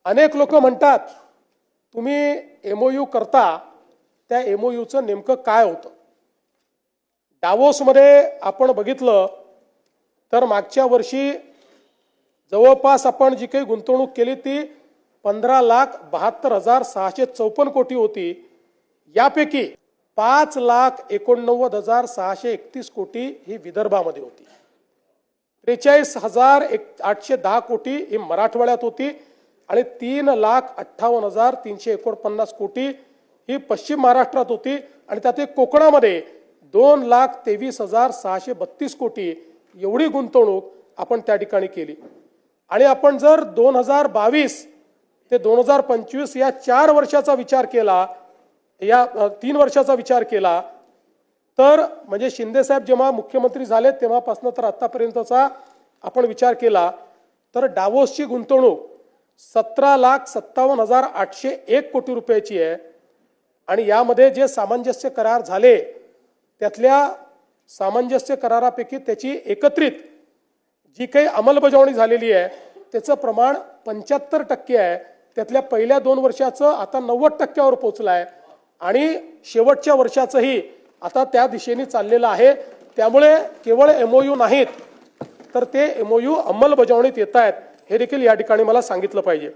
अनेक लोक म्हणतात तुम्ही एमओयू करता, त्या एमओयूचं नेमकं काय होतं? डावोसमध्ये आपण बघितलं तर मागच्या वर्षी जवळपास आपण जी काही गुंतवणूक केली ती 15,72,654 कोटी होती। यापैकी 5,89,631 कोटी ही विदर्भामध्ये होती, 43,810 कोटी ही मराठवाड्यात होती आणि 3,58,349 कोटी ही पश्चिम महाराष्ट्रात होती आणि त्यात कोकणामध्ये 2,23,632 कोटी एवढी गुंतवणूक आपण त्या ठिकाणी केली। आणि आपण जर 2022 ते 2025 या 4 वर्षाचा विचार केला, या 3 वर्षाचा विचार केला तर म्हणजे शिंदे साहेब जेव्हा मुख्यमंत्री झाले तेव्हापासून तर आतापर्यंतचा आपण विचार केला तर डावोसची गुंतवणूक 17,57,801 कोटी रुपयाची आहे। आणि यामध्ये जे सामंजस्य करार झाले त्यातल्या सामंजस्य करारापैकी त्याची एकत्रित जी काही अंमलबजावणी झालेली आहे त्याचं प्रमाण 75% आहे। त्यातल्या पहिल्या 2 वर्षाचं आता 90%वर पोहोचलं आहे आणि शेवटच्या वर्षाचंही आता त्या दिशेने चाललेलं आहे। त्यामुळे केवळ एमओयू नाहीत तर ते एमओयू अंमलबजावणीत येत आहेत हे देखील या ठिकाणी मला सांगितलं पाहिजे।